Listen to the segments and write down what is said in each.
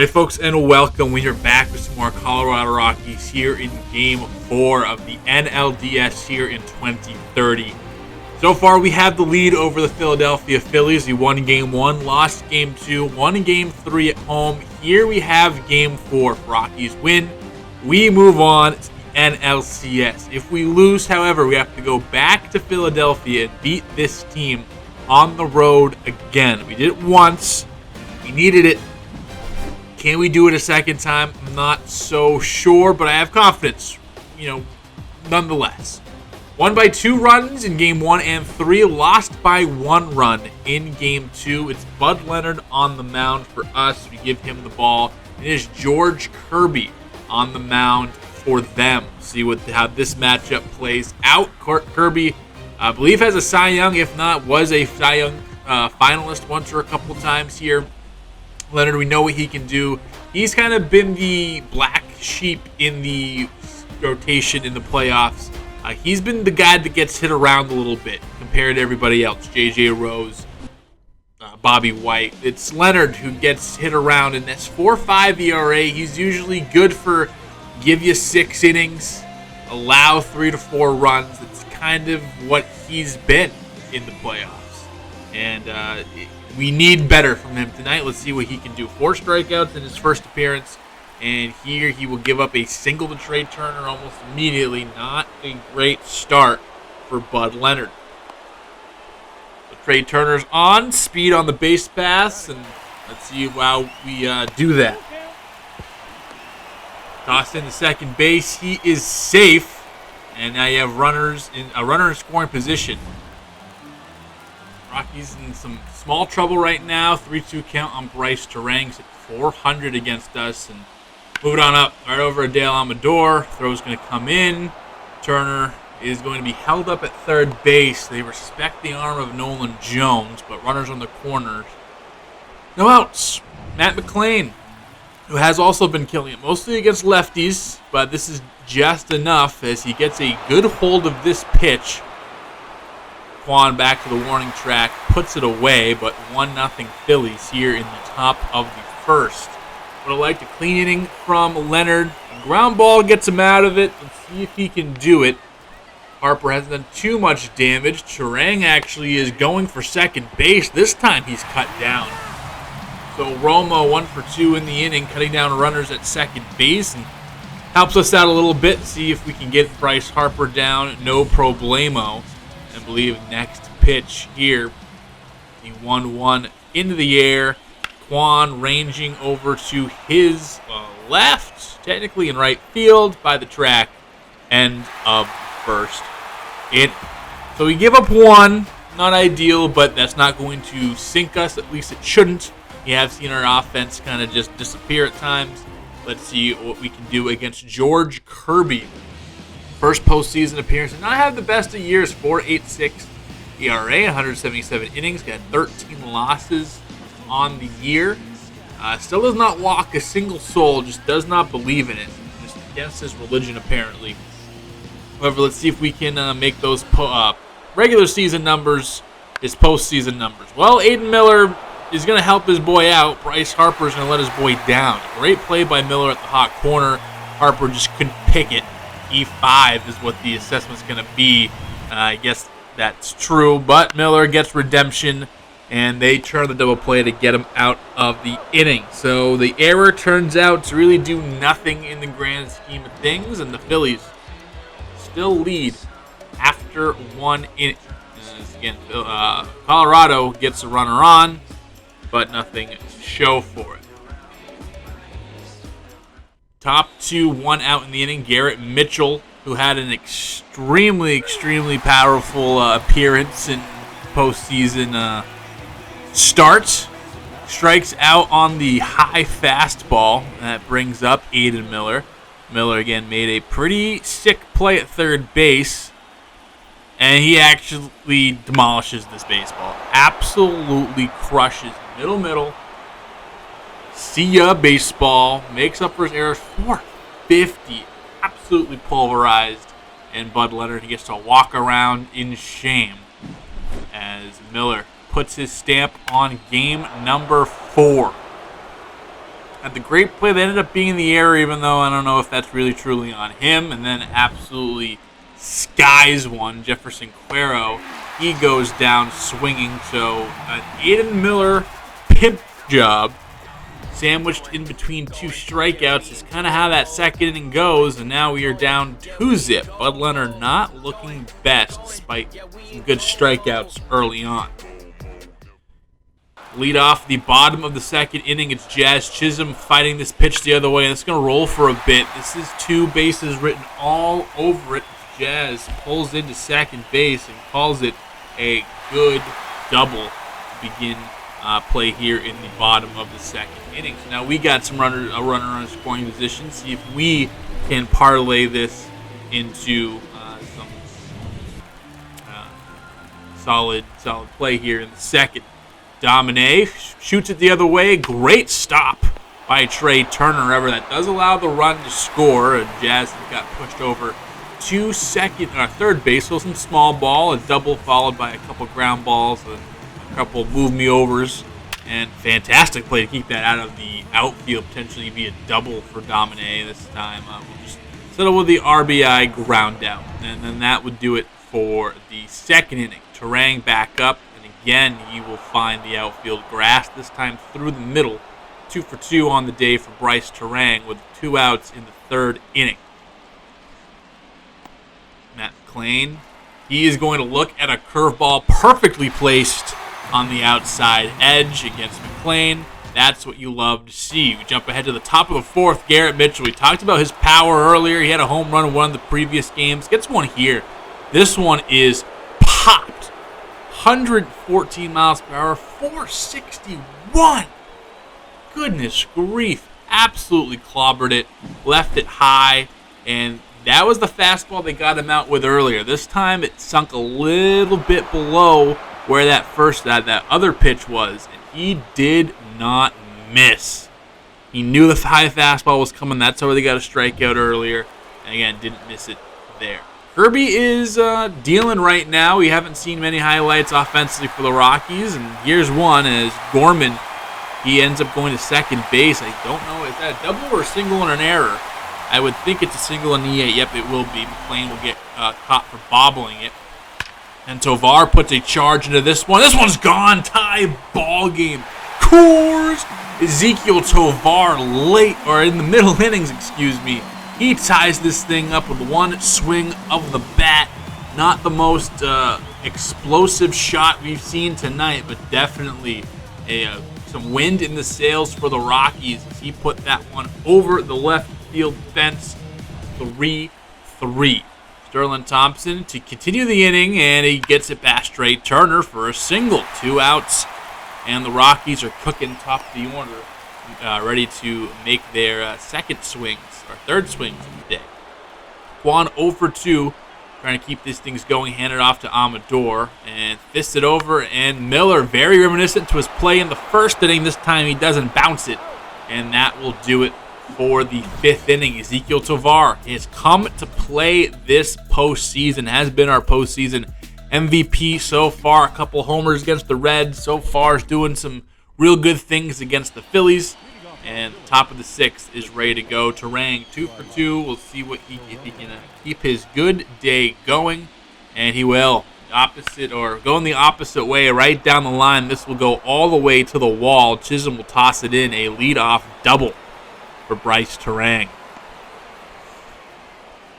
Alright, folks, and welcome. We are back with some more Colorado Rockies here in Game 4 of the NLDS here in 2030. So far, we have the lead over the Philadelphia Phillies. We won Game 1, lost Game 2, won Game 3 at home. Here we have Game 4. If Rockies win, we move on to the NLCS. If we lose, however, we have to go back to Philadelphia and beat this team on the road again. We did it once. We needed it. Can we do it a second time? I'm not so sure, but I have confidence, nonetheless. Won by 2 runs in Game 1 and 3. Lost by 1 run in Game 2. It's Bud Leonard on the mound for us. We give him the ball. It is George Kirby on the mound for them. See how this matchup plays out. Kirby, I believe, has a Cy Young. If not, was a Cy Young finalist once or a couple times here. Leonard, we know what he can do. He's kind of been the black sheep in the rotation in the playoffs. He's been the guy that gets hit around a little bit compared to everybody else. J.J. Rose, Bobby White. It's Leonard who gets hit around in this 4.5 ERA. He's usually good for give you 6 innings, allow 3 to 4 runs. It's kind of what he's been in the playoffs. And we need better from him tonight. Let's see what he can do. 4 strikeouts in his first appearance. And here he will give up a single to Trey Turner almost immediately. Not a great start for Bud Leonard. So Trey Turner's on. Speed on the base pass. And let's see how we do that. Toss in the second base. He is safe. And now you have a runner in scoring position. Rockies in some small trouble right now. 3-2 count on Bryce Terang's at 400 against us. And move it on up right over Dale Amador. Throw's going to come in. Turner is going to be held up at third base. They respect the arm of Nolan Jones, but runners on the corners. No outs. Matt McLean, who has also been killing it, mostly against lefties, but this is just enough as he gets a good hold of this pitch. Quan back to the warning track, puts it away, but 1-0 Phillies here in the top of the first. Would have liked a clean inning from Leonard. The ground ball gets him out of it. Let's see if he can do it. Harper hasn't done too much damage. Terang actually is going for second base. This time he's cut down. So Romo 1 for 2 in the inning, cutting down runners at second base, and helps us out a little bit. See if we can get Bryce Harper down. No problemo. I believe next pitch here, the 1-1 into the air. Quan ranging over to his left, technically in right field by the track, end of first inning. So we give up 1, not ideal, but that's not going to sink us. At least it shouldn't. You have seen our offense kind of just disappear at times. Let's see what we can do against George Kirby. First postseason appearance, and not have the best of years. 4.86 ERA, 177 innings, got 13 losses on the year. Still does not walk a single soul, just does not believe in it. Just against his religion, apparently. However, let's see if we can make those regular season numbers his postseason numbers. Well, Aiden Miller is going to help his boy out. Bryce Harper is going to let his boy down. Great play by Miller at the hot corner. Harper just couldn't pick it. E5 is what the assessment's going to be. I guess that's true, but Miller gets redemption, and they turn the double play to get him out of the inning. So the error turns out to really do nothing in the grand scheme of things, and the Phillies still lead after 1 inning. Again, Colorado gets a runner on, but nothing to show for it. Top 2, 1 out in the inning. Garrett Mitchell, who had an extremely powerful appearance in postseason start, strikes out on the high fastball. That brings up Aiden Miller. Miller again made a pretty sick play at third base, and he actually demolishes this baseball. Absolutely crushes middle. See ya, baseball. Makes up for his errors. 450. Absolutely pulverized. And Bud Leonard, he gets to walk around in shame as Miller puts his stamp on game number 4. Had the great play that ended up being in the air, even though I don't know if that's really truly on him. And then absolutely skies one. Jefferson Cuero, he goes down swinging. So an Aiden Miller pimp job, sandwiched in between two strikeouts, is kind of how that second inning goes. And now we are down 2-0. Bud Leonard not looking best despite some good strikeouts early on. Lead off the bottom of the second inning. It's Jazz Chisholm fighting this pitch the other way, and it's going to roll for a bit. This is 2 bases written all over it. Jazz pulls into second base and calls it a good double to begin play here in the bottom of the second inning. So now we got a runner on scoring position. See if we can parlay this into some solid play here in the second. Domine shoots it the other way. Great stop by Trey Turner. However, that does allow the run to score. And Jazz got pushed over to third base. So some small ball, a double followed by a couple ground balls, a couple move me overs, and fantastic play to keep that out of the outfield. Potentially be a double for Domine this time. We'll just settle with the RBI ground out, and then that would do it for the second inning. Turang back up. Again, he will find the outfield grass, this time through the middle. 2 for 2 on the day for Bryce Turang with 2 outs in the third inning. Matt McClain, he is going to look at a curveball perfectly placed on the outside edge against McClain. That's what you love to see. We jump ahead to the top of the fourth. Garrett Mitchell, we talked about his power earlier. He had a home run in one of the previous games. Gets one here. This one is popped. 114 miles per hour, 461. Goodness grief. Absolutely clobbered it, left it high, and that was the fastball they got him out with earlier. This time it sunk a little bit below where that other pitch was, and he did not miss. He knew the high fastball was coming. That's how they got a strikeout earlier, and again, didn't miss it there. Kirby is dealing right now. We haven't seen many highlights offensively for the Rockies. And here's one as Gorman, he ends up going to second base. I don't know, is that a double or a single and an error? I would think it's a single and the 8. Yep, it will be. McClain will get caught for bobbling it. And Tovar puts a charge into this one. This one's gone. Tie ball game. Coors. Ezekiel Tovar in the middle innings, he ties this thing up with one swing of the bat. Not the most explosive shot we've seen tonight, but definitely some wind in the sails for the Rockies as he put that one over the left field fence. 3-3. Sterling Thompson to continue the inning, and he gets it past Trey Turner for a single. 2 outs, and the Rockies are cooking top of the order, ready to make their third swings of the day. Quan 0 for 2, trying to keep these things going, hand it off to Amador, and fists it over, and Miller, very reminiscent to his play in the first inning. This time he doesn't bounce it, and that will do it for the 5th inning. Ezekiel Tovar has come to play this postseason, has been our postseason MVP so far. A couple homers against the Reds. So far is doing some real good things against the Phillies. And top of the 6th is ready to go. Turang 2 for 2. We'll see if he can keep his good day going. And he will. Going the opposite way right down the line. This will go all the way to the wall. Chisholm will toss it in. A leadoff double for Bryce Turang.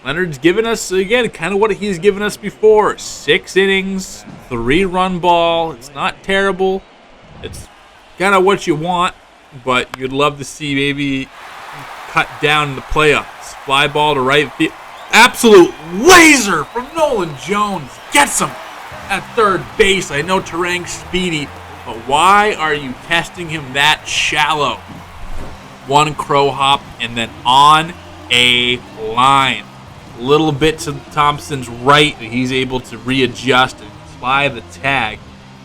Leonard's given us, again, kind of what he's given us before. 6 innings, 3-run ball. It's not terrible. It's kind of what you want. But you'd love to see maybe cut down in the playoffs. Fly ball to right field. Absolute laser from Nolan Jones. Gets him at third base. I know Turang's speedy, but why are you testing him that shallow? One crow hop and then on a line. A little bit to Thompson's right. He's able to readjust and fly the tag.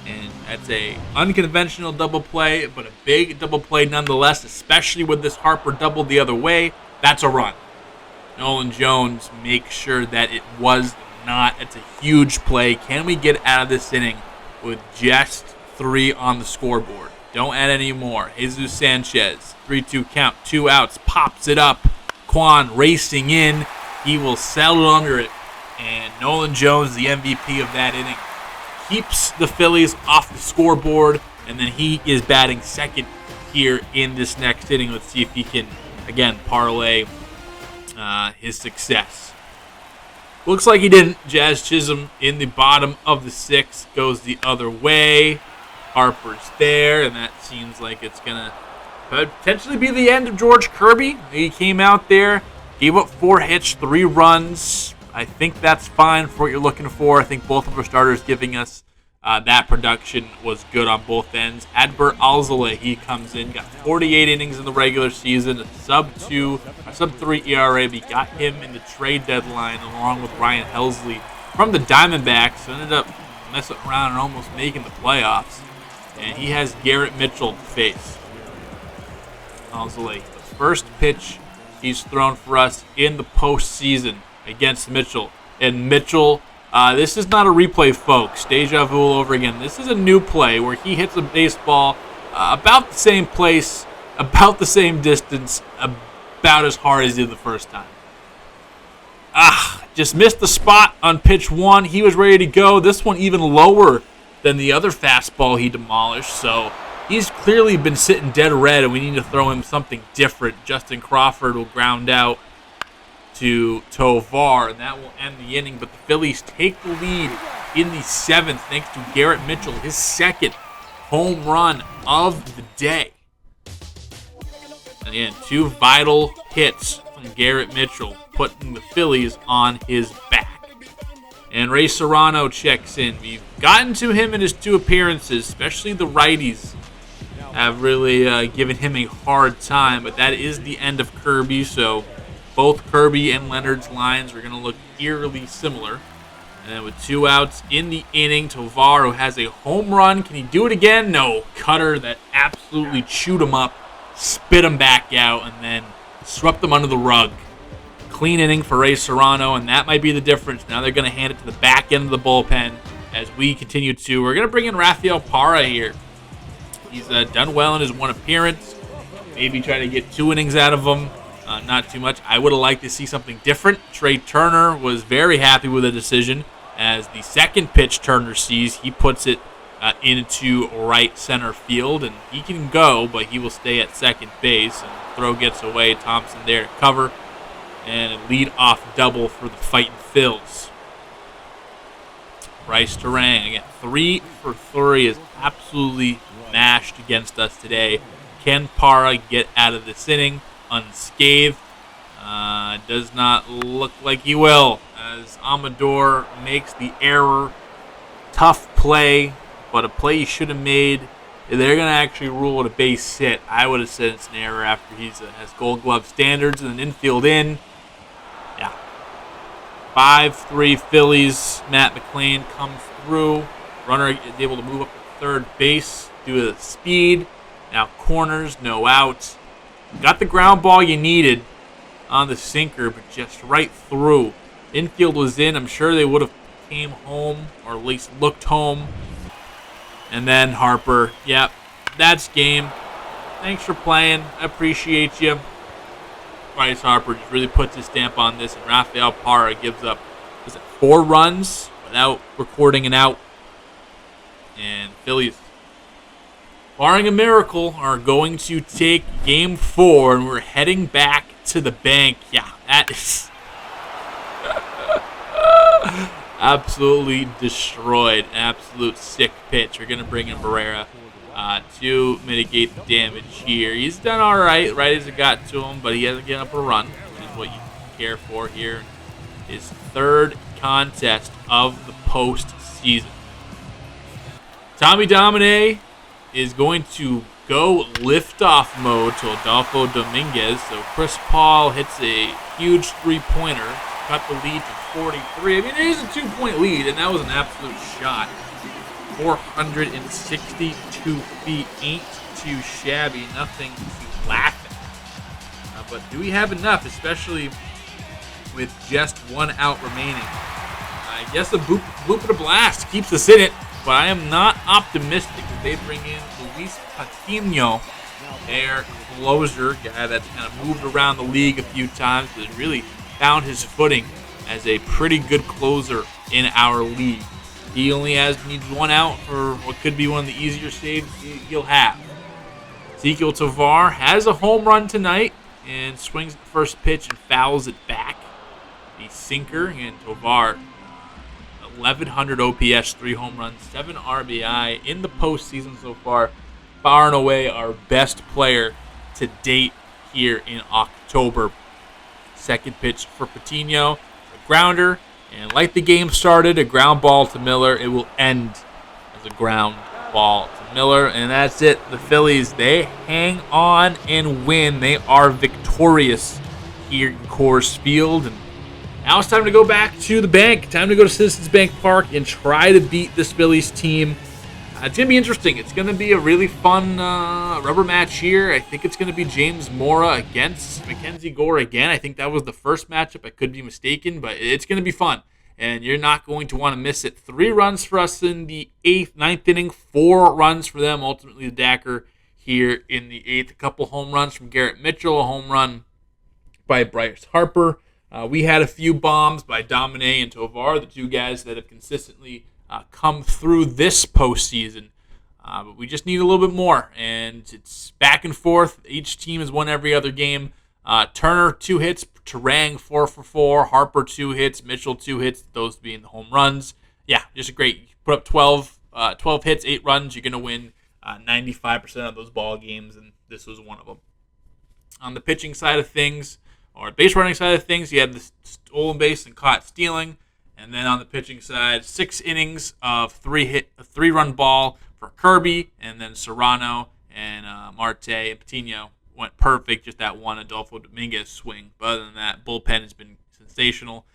And that's a unconventional double play, but a big double play nonetheless, especially with this Harper double the other way. That's a run. Nolan Jones makes sure that it was not. It's a huge play. Can we get out of this inning with just 3 on the scoreboard? Don't add any more. Jesus Sanchez, 3-2 count, 2 outs, pops it up. Quan racing in. He will settle under it. And Nolan Jones, the MVP of that inning, keeps the Phillies off the scoreboard. And then he is batting second here in this next inning. Let's see if he can, again, parlay his success. Looks like he didn't. Jazz Chisholm in the bottom of the 6th goes the other way. Harper's there, and that seems like it's going to potentially be the end of George Kirby. He came out there, gave up 4 hits, 3 runs. I think that's fine for what you're looking for. I think both of our starters giving us that production was good on both ends. Adbert Alzolay, he comes in, got 48 innings in the regular season, a sub-3 ERA. We got him in the trade deadline along with Ryan Helsley from the Diamondbacks. Ended up messing around and almost making the playoffs. And he has Garrett Mitchell to face. Alzolay, the first pitch he's thrown for us in the postseason against Mitchell. And Mitchell, this is not a replay, folks. Deja vu all over again. This is a new play where he hits a baseball about the same place, about the same distance, about as hard as he did the first time. Just missed the spot on pitch 1. He was ready to go. This one even lower than the other fastball he demolished. So he's clearly been sitting dead red, and we need to throw him something different. Justin Crawford will ground out to Tovar, and that will end the inning. But the Phillies take the lead in the 7th thanks to Garrett Mitchell, his second home run of the day. And again, 2 vital hits from Garrett Mitchell, putting the Phillies on his back. And Ray Serrano checks in. We've gotten to him in his 2 appearances, especially the righties have really given him a hard time. But that is the end of Kirby, so both Kirby and Leonard's lines are going to look eerily similar. And then with 2 outs in the inning, Tovar, who has a home run. Can he do it again? No. Cutter that absolutely chewed him up, spit him back out, and then swept them under the rug. Clean inning for Ray Serrano, and that might be the difference. Now they're going to hand it to the back end of the bullpen as we continue to. We're going to bring in Rafael Parra here. He's done well in his 1 appearance. Maybe try to get 2 innings out of him. Not too much. I would have liked to see something different. Trey Turner was very happy with the decision. As the second pitch Turner sees, he puts it into right center field, and he can go, but he will stay at second base. And throw gets away. Thompson there to cover. And a lead-off double for the Fightin' Phils. Bryce Terang, again, 3 for 3 is absolutely mashed against us today. Can Parra get out of this inning unscathed? Does not look like he will, as Amador makes the error. Tough play, but a play he should have made. They're going to actually rule it a base hit. I would have said it's an error after he has Gold Glove standards and an infield in. Yeah. 5-3 Phillies. Matt McLean comes through. Runner is able to move up to third base due to the speed. Now corners, no outs. Got the ground ball you needed on the sinker, but just right through. Infield was in. I'm sure they would have came home, or at least looked home. And then Harper. Yep, that's game. Thanks for playing. I appreciate you. Bryce Harper just really puts his stamp on this, and Rafael Parra gives up, 4 runs without recording an out. And Phillies, barring a miracle, are going to take Game 4, and we're heading back to the bank. Yeah, that is absolutely destroyed. Absolute sick pitch. We're going to bring in Barrera to mitigate the damage here. He's done all right as it got to him, but he hasn't given up a run, which is what you care for here. His 3rd contest of the postseason. Tommy Domine is going to go liftoff mode to Adolfo Dominguez. So Chris Paul hits a huge 3-pointer to cut the lead to 43. I mean, it is a 2-point lead, and that was an absolute shot. 462 feet, ain't too shabby, nothing to laugh at. But do we have enough, especially with just 1 out remaining? I guess a bloop and a blast keeps us in it, but I am not optimistic that they bring in Luis Patino, their closer, guy that's kind of moved around the league a few times, but has really found his footing as a pretty good closer in our league. He only needs one out for what could be one of the easier saves he'll have. Ezequiel Tovar has a home run tonight and swings at the first pitch and fouls it back. The sinker, and Tovar, 1,100 OPS, 3 home runs, 7 RBI in the postseason so far. Far and away our best player to date here in October. Second pitch for Patino, a grounder, and like the game started, a ground ball to Miller. It will end as a ground ball to Miller, and that's it. The Phillies, they hang on and win. They are victorious here in Coors Field, and now it's time to go back to the bank. Time to go to Citizens Bank Park and try to beat this Phillies team. It's going to be interesting. It's going to be a really fun rubber match here. I think it's going to be James Mora against Mackenzie Gore again. I think that was the first matchup. I could be mistaken, but it's going to be fun, and you're not going to want to miss it. 3 runs for us in the 9th inning, 4 runs for them. Ultimately, the Dacker here in the 8th. A couple home runs from Garrett Mitchell, a home run by Bryce Harper. We had a few bombs by Domine and Tovar, the 2 guys that have consistently come through this postseason. But we just need a little bit more, and it's back and forth. Each team has won every other game. Turner, 2 hits. Terang, 4 for 4. Harper, 2 hits. Mitchell, 2 hits. Those being the home runs. Yeah, just a great. Put up 12 hits, 8 runs. You're going to win 95% of those ball games, and this was one of them. On the pitching side of things, or base running side of things, you had the stolen base and caught stealing. And then on the pitching side, 6 innings of 3-run ball for Kirby, and then Serrano and Marte and Patino went perfect. Just that one Adolfo Dominguez swing. But other than that, bullpen has been sensational.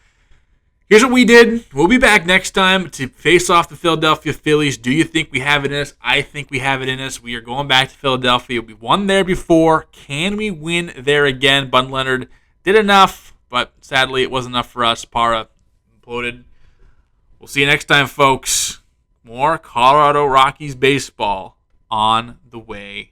Here's what we did. We'll be back next time to face off the Philadelphia Phillies. Do you think we have it in us? I think we have it in us. We are going back to Philadelphia. We won there before. Can we win there again? Bud Leonard did enough, but sadly it wasn't enough for us. Parra imploded. We'll see you next time, folks. More Colorado Rockies baseball on the way.